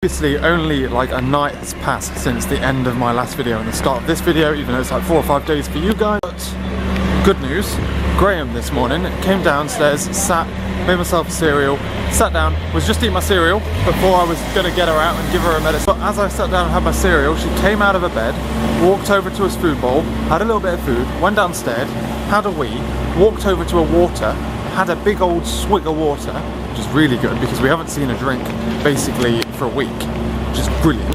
Obviously only like a night has passed since the end of my last video and the start of this video, even though it's like 4 or 5 days for you guys. But good news, Graham this morning came downstairs, made myself a cereal, sat down, was just eating my cereal before I was going to get her out and give her a medicine. But as I sat down and had my cereal, she came out of her bed, walked over to his food bowl, had a little bit of food, went downstairs, had a wee, walked over to a water, had a big old swig of water, which is really good because we haven't seen her drink basically for a week, which is brilliant.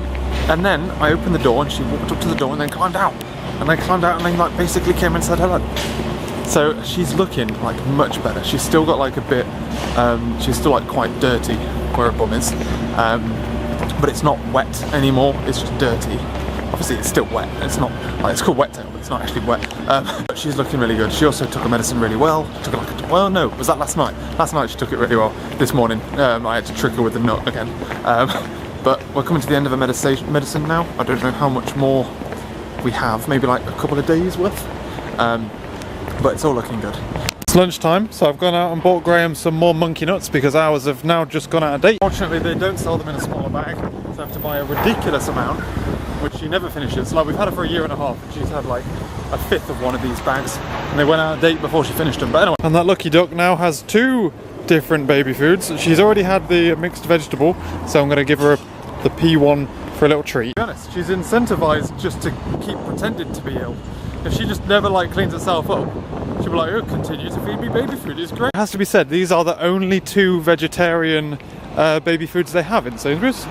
And then I opened the door and she walked up to the door and then climbed out. And then climbed out and then like basically came and said hello. So she's looking like much better. She's still got like a bit, she's still like quite dirty where her bum is. But it's not wet anymore, it's just dirty. Obviously it's still wet, it's not, like, it's called wet tail, but it's not actually wet. But she's looking really good. She also took her medicine really well. Took it like well no, was that last night? Last night she took it really well. This morning I had to trick her with the nut again. But we're coming to the end of her medicine now. I don't know how much more we have, maybe like a couple of days worth. But it's all looking good. It's lunchtime, so I've gone out and bought Graham some more monkey nuts because ours have now just gone out of date. Fortunately they don't sell them in a smaller bag, so I have to buy a ridiculous amount, which she never finishes. Like we've had her for a year and a half and she's had like a fifth of one of these bags and they went out of date before she finished them. But anyway, and that lucky duck now has 2 different baby foods. She's already had the mixed vegetable, so I'm going to give her the P1 for a little treat. To be honest, she's incentivized just to keep pretending to be ill. If she just never like cleans herself up, she'll be like, oh, continue to feed me baby food, it's great. It has to be said, these are the only 2 vegetarian baby foods they have in Sainsbury's.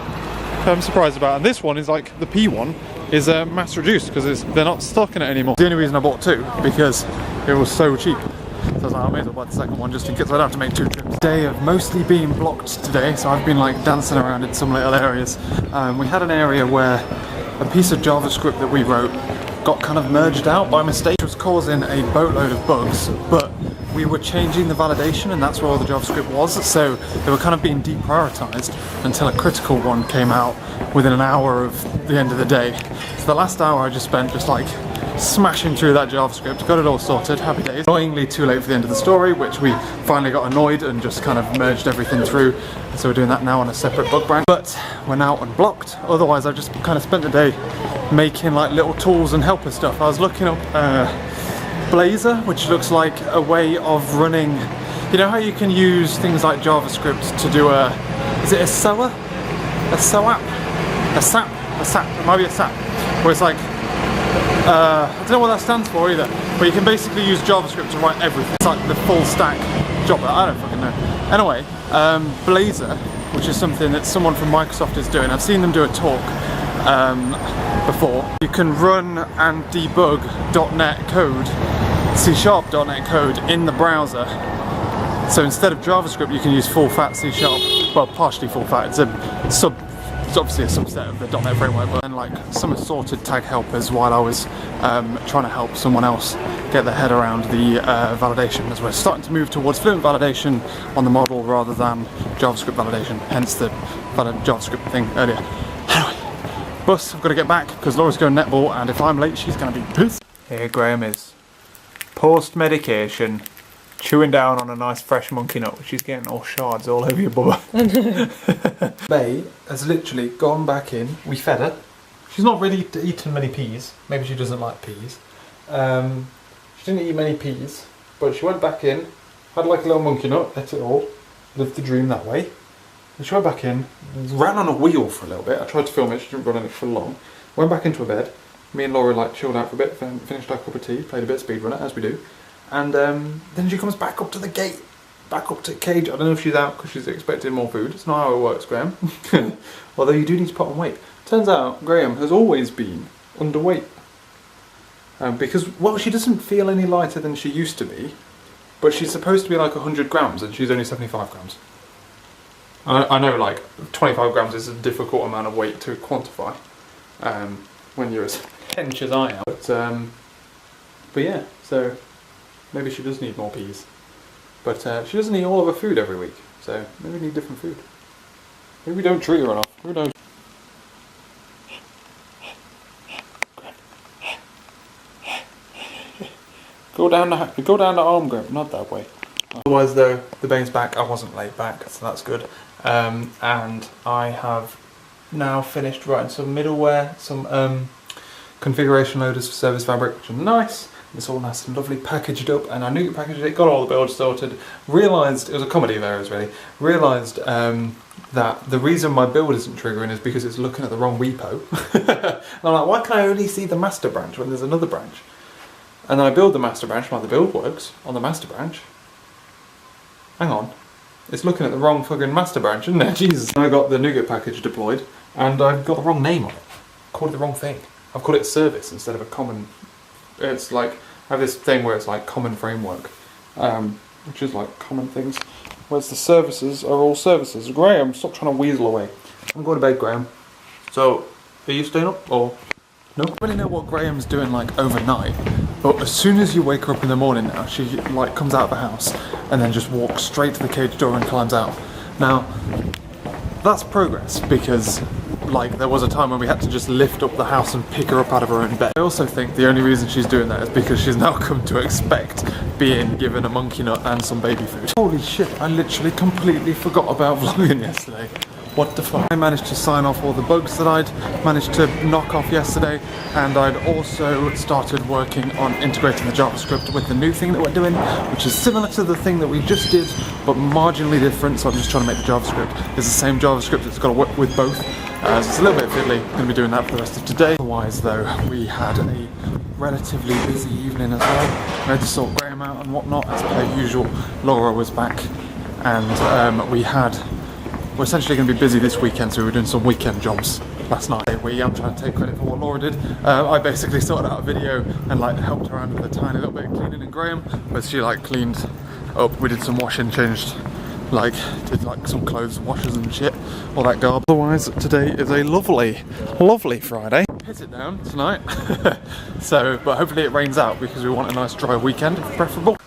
I'm surprised about. And this one is like, the P1 is mass reduced because they're not stocking it anymore. The only reason I bought 2, because it was so cheap. So I was like, I may as well buy the second one just in case I don't have to make 2 trips. Day of mostly being blocked today, so I've been like dancing around in some little areas. We had an area where a piece of JavaScript that we wrote got kind of merged out by mistake, which was causing a boatload of bugs, but we were changing the validation and that's where all the JavaScript was, so they were kind of being deprioritized until a critical one came out within an hour of the end of the day. So the last hour I just spent just like smashing through that JavaScript, got it all sorted, happy days. Annoyingly too late for the end of the story, which we finally got annoyed and just kind of merged everything through. So we're doing that now on a separate bug branch. But we're now unblocked, otherwise I just kind of spent the day making like little tools and helper stuff. I was looking up Blazor, which looks like a way of running, you know how you can use things like JavaScript to do is it a SOA? A SOAP? A SAP? A SAP? It might be a SAP. Where it's like, I don't know what that stands for either, but you can basically use JavaScript to write everything. It's like the full stack job, I don't fucking know. Anyway, Blazor, which is something that someone from Microsoft is doing, I've seen them do a talk before. You can run and debug .NET code, C#.NET code in the browser. So instead of JavaScript you can use full fat C#, well partially full fat, it's obviously a subset of the .NET framework, but then like some assorted tag helpers while I was trying to help someone else get their head around the validation, as we're starting to move towards Fluent validation on the model rather than JavaScript validation, hence the JavaScript thing earlier. Anyway, bus, I've got to get back because Laura's going netball and if I'm late she's going to be pissed. Here Graham is, post-medication, chewing down on a nice fresh monkey nut, which is getting all shards all over your bubba. May has literally gone back in. We fed her. She's not really eaten many peas. Maybe she doesn't like peas. She didn't eat many peas, but she went back in, had like a little monkey nut, ate it all, lived the dream that way. And she went back in, ran on a wheel for a little bit. I tried to film it, she didn't run on it for long. Went back into her bed. Me and Laura like chilled out for a bit, finished our cup of tea, played a bit of speedrunner, as we do. And then she comes back up to the gate, back up to the cage. I don't know if she's out because she's expecting more food. It's not how it works, Graham. Although you do need to put on weight. Turns out Graham has always been underweight. Because, well, she doesn't feel any lighter than she used to be, but she's supposed to be like 100 grams and she's only 75 grams. I know like 25 grams is a difficult amount of weight to quantify when you're as hench as I am. But yeah, so maybe she does need more peas. But she doesn't eat all of her food every week, so maybe we need different food. Maybe we don't treat her enough, who knows? Go down the arm, Graham, not that way. Otherwise though, the bane's back. I wasn't late back, so that's good. And I have now finished writing some middleware, some configuration loaders for service fabric, which are nice. It's all nice and lovely packaged up, and I knew it packaged it, got all the builds sorted, realised, it was a comedy of errors really, realised that the reason my build isn't triggering is because it's looking at the wrong repo. And I'm like, why can I only see the master branch when there's another branch? And then I build the master branch, like the build works on the master branch. Hang on, it's looking at the wrong fucking master branch, isn't it? Jesus. I got the NuGet package deployed, and I've got the wrong name on it. I called it the wrong thing. I've called it a service instead of a common. It's like, I have this thing where it's like common framework, which is like common things, whereas the services are all services. Graham, stop trying to weasel away. I'm going to bed, Graham. So, are you staying up or no? I don't really know what Graham's doing like overnight, but as soon as you wake her up in the morning now, she like comes out of the house and then just walks straight to the cage door and climbs out. Now, that's progress, because like there was a time when we had to just lift up the house and pick her up out of her own bed. I also think the only reason she's doing that is because she's now come to expect being given a monkey nut and some baby food. Holy shit, I literally completely forgot about vlogging yesterday. What the fuck? I managed to sign off all the bugs that I'd managed to knock off yesterday, and I'd also started working on integrating the JavaScript with the new thing that we're doing, which is similar to the thing that we just did, but marginally different. So I'm just trying to make the JavaScript. It's the same JavaScript, it's got to work with both. So it's a little bit fiddly. I'm going to be doing that for the rest of today. Otherwise though, we had a relatively busy evening as well. We had to sort Graham out and whatnot, as per usual. Laura was back, and we're essentially going to be busy this weekend, so we were doing some weekend jobs last night. I'm trying to take credit for what Laura did. I basically sorted out a video and like helped her around with a tiny little bit of cleaning in Graham, but she like cleaned up. We did some washing, did like some clothes washers and shit, all that garb. Otherwise, today is a lovely, lovely Friday. Hit it down tonight. So, but hopefully it rains out because we want a nice dry weekend, if preferable.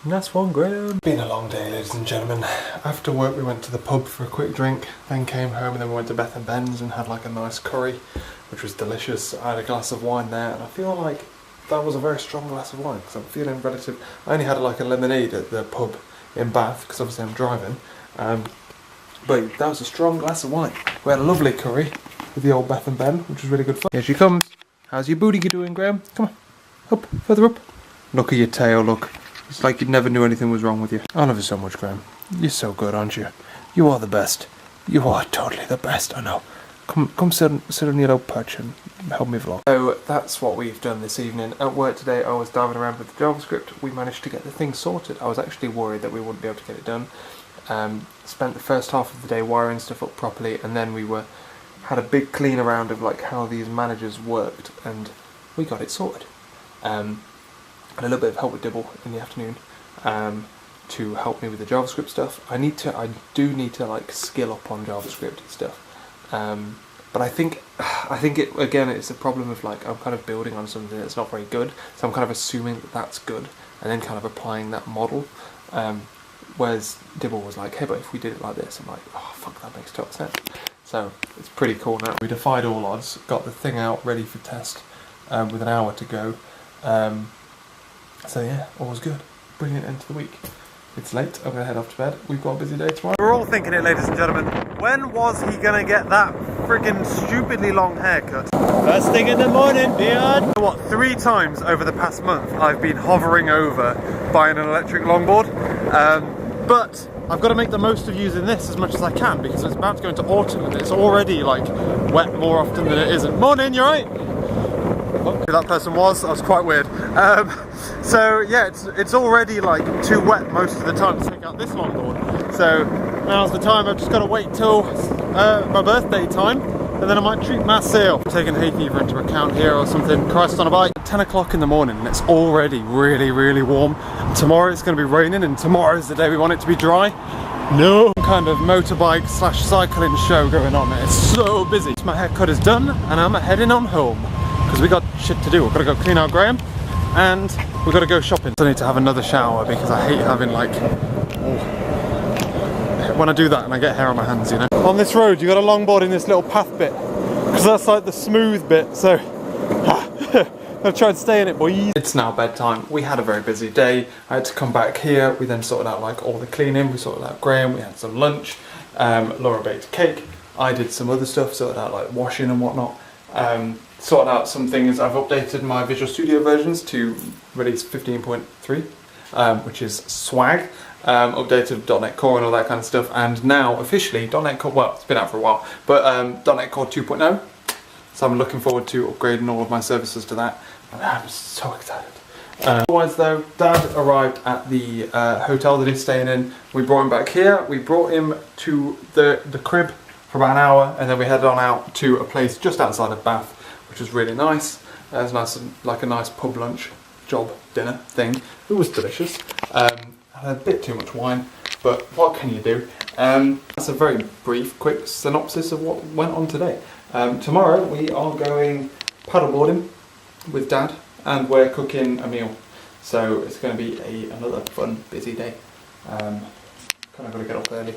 Nice one, Graham. Been a long day, ladies and gentlemen. After work we went to the pub for a quick drink, then came home, and then we went to Beth and Ben's and had like a nice curry, which was delicious. I had a glass of wine there, and I feel like that was a very strong glass of wine, because I'm feeling relative. I only had like a lemonade at the pub in Bath, because obviously I'm driving, but that was a strong glass of wine. We had a lovely curry with the old Beth and Ben, which was really good fun. Here she comes. How's your booty doing, Graham? Come on, up, further up. Look at your tail, look. It's like you never knew anything was wrong with you. I love you so much, Graham. You're so good, aren't you? You are the best. You are totally the best, I know. Come sit on your little perch and help me vlog. So that's what we've done this evening. At work today I was diving around with the JavaScript. We managed to get the thing sorted. I was actually worried that we wouldn't be able to get it done. Spent the first half of the day wiring stuff up properly, and then had a big clean around of like how these managers worked, and we got it sorted. And a little bit of help with Dibble in the afternoon to help me with the JavaScript stuff. I do need to like skill up on JavaScript stuff, but I think it again, it's a problem of like I'm kind of building on something that's not very good, so I'm kind of assuming that that's good and then kind of applying that model. Whereas Dibble was like, hey, but if we did it like this, I'm like, oh fuck, that makes total sense. So it's pretty cool now. We defied all odds, got the thing out ready for test with an hour to go. So yeah, all was good. Brilliant end to the week. It's late, I'm gonna head off to bed. We've got a busy day tomorrow. We're all thinking it, ladies and gentlemen. When was he gonna get that friggin' stupidly long haircut? First thing in the morning, beard. What, 3 times over the past month I've been hovering over buying an electric longboard. But I've got to make the most of using this as much as I can, because it's about to go into autumn and it's already like wet more often than it isn't. Morning, you right? Who that person was, that was quite weird. So yeah, it's already like too wet most of the time to take out this longboard. So now's the time. I've just got to wait till my birthday time, and then I might treat myself. Taking hay fever into account here or something. Christ on a bike. 10 o'clock in the morning and it's already really, really warm. Tomorrow it's going to be raining, and tomorrow's the day we want it to be dry. No kind of motorbike / cycling show going on. It's so busy. My haircut is done and I'm heading on home, because we got shit to do. We've got to go clean out Graham, and we've got to go shopping. I need to have another shower, because I hate having like, when I do that and I get hair on my hands, you know. On this road you got a longboard in this little path bit, because that's like the smooth bit, so I'll try and stay in it, boys. It's now bedtime. We had a very busy day. I had to come back here. We then sorted out like all the cleaning. We sorted out Graham. We had some lunch. Laura baked cake. I did some other stuff, sorted out like washing and whatnot. Sorted out some things. I've updated my Visual Studio versions to release 15.3, which is swag. Updated .NET Core and all that kind of stuff, and now officially .NET Core, well, it's been out for a while, but .NET Core 2.0, so I'm looking forward to upgrading all of my services to that, and I'm so excited. Otherwise though, Dad arrived at the hotel that he's staying in. We brought him back here, we brought him to the crib for about an hour, and then we headed on out to a place just outside of Bath, which was really nice. It was nice, like a nice pub lunch, job, dinner thing. It was delicious. A bit too much wine, but what can you do? That's a very brief, quick synopsis of what went on today. Tomorrow we are going paddleboarding with Dad, and we're cooking a meal. So it's going to be another fun, busy day. Kind of got to get up early.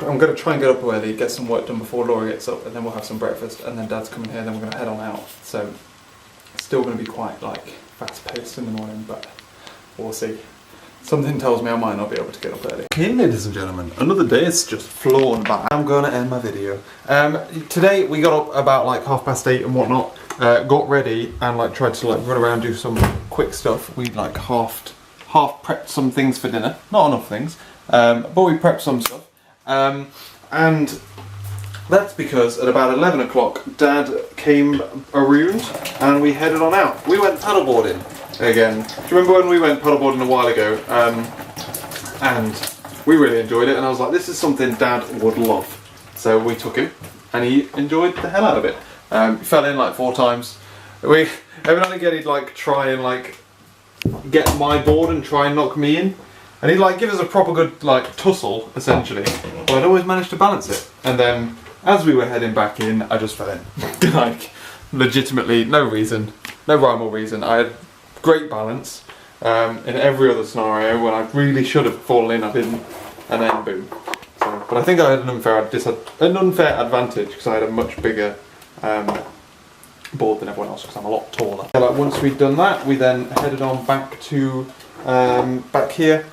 I'm going to try and get up early, get some work done before Laura gets up, and then we'll have some breakfast, and then Dad's coming here, then we're going to head on out. So it's still going to be quite like fast-paced in the morning, but we'll see. Something tells me I might not be able to get up early. Okay, ladies and gentlemen, another day is just flown by. I'm going to end my video. Today we got up about like 8:30 and whatnot, got ready and like tried to like run around, do some quick stuff. We like half prepped some things for dinner, not enough things, but we prepped some stuff. And that's because at about 11 o'clock Dad came around and we headed on out. We went paddleboarding again. Do you remember when we went paddleboarding a while ago? And we really enjoyed it, and I was like, this is something Dad would love. So we took him and he enjoyed the hell out of it. He fell in like 4 times. Every now and again he'd like try and like get my board and try and knock me in. And he'd like give us a proper good like tussle, essentially. But I'd always manage to balance it. And then as we were heading back in, I just fell in. Like, legitimately, no reason, no rhyme or reason. I had great balance in every other scenario. When I really should have fallen in, I didn't, and then boom. So, but I think I had an unfair advantage because I had a much bigger board than everyone else because I'm a lot taller. Like, once we'd done that, we then headed on back to back here.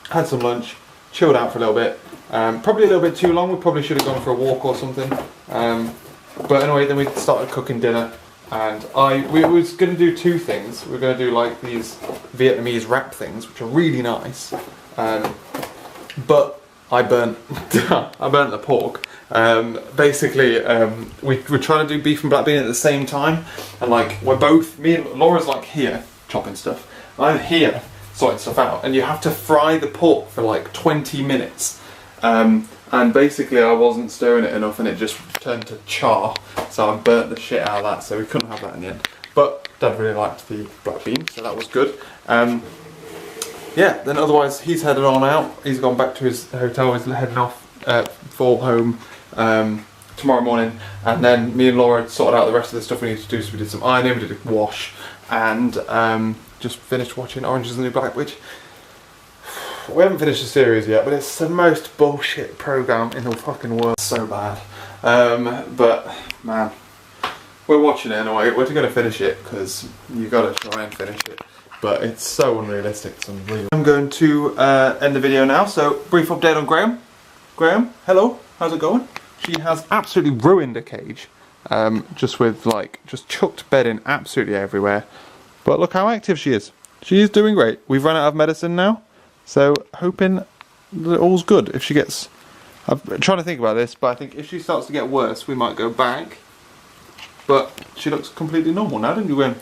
Had some lunch, chilled out for a little bit. Probably a little bit too long. We probably should have gone for a walk or something. But anyway, then we started cooking dinner, and we was going to do 2 things. We were going to do like these Vietnamese wrap things, which are really nice. But I burnt the pork. Basically, we were trying to do beef and black bean at the same time, and like me and Laura's like here chopping stuff. I'm here sorting stuff out, and you have to fry the pork for like 20 minutes. And basically I wasn't stirring it enough and it just turned to char, so I burnt the shit out of that, so we couldn't have that in the end. But Dad really liked the black bean, so that was good. Yeah, then otherwise he's headed on out. He's gone back to his hotel, he's heading off for home tomorrow morning, and then me and Laura sorted out the rest of the stuff we need to do. So we did some ironing, we did a wash, and just finished watching Orange Is the New Black, which we haven't finished the series yet, but it's the most bullshit program in the fucking world. So bad. But man, we're watching it anyway. We're going to finish it because you got to try and finish it. But it's so unrealistic. It's unreal. I'm going to end the video now. So brief update on Graham. Graham, hello. How's it going? She has absolutely ruined a cage. Just chucked bedding absolutely everywhere. But look how active she is. She is doing great. We've run out of medicine now. So, hoping that all's good. If she gets... I'm trying to think about this, but I think if she starts to get worse, we might go back. But she looks completely normal now, didn't you, Gwen?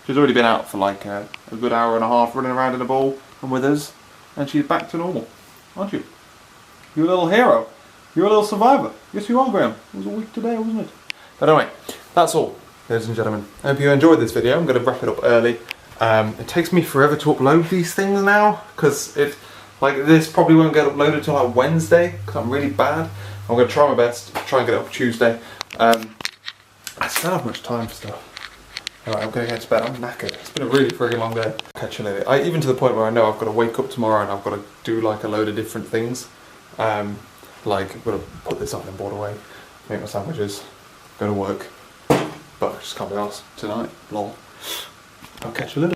She's already been out for like a good hour and a half running around in a ball and with us. And she's back to normal. Aren't you? You're a little hero. You're a little survivor. Yes, you are, Graham. It was a week today, wasn't it? But anyway, that's all, ladies and gentlemen. I hope you enjoyed this video. I'm going to wrap it up early. It takes me forever to upload these things now, because this probably won't get uploaded till like Wednesday, because I'm really bad. I'm going to try my best to try and get it up Tuesday. I still don't have much time for stuff. Alright, I'm going to get to bed. I'm knackered. It's been a really friggin' long day. Catch you later. Even to the point where I know I've got to wake up tomorrow and I've got to do like a load of different things. Like I've got to put this ironing board away, make my sandwiches, go to work. But I just can't be arsed tonight. Lol. I'll catch you later.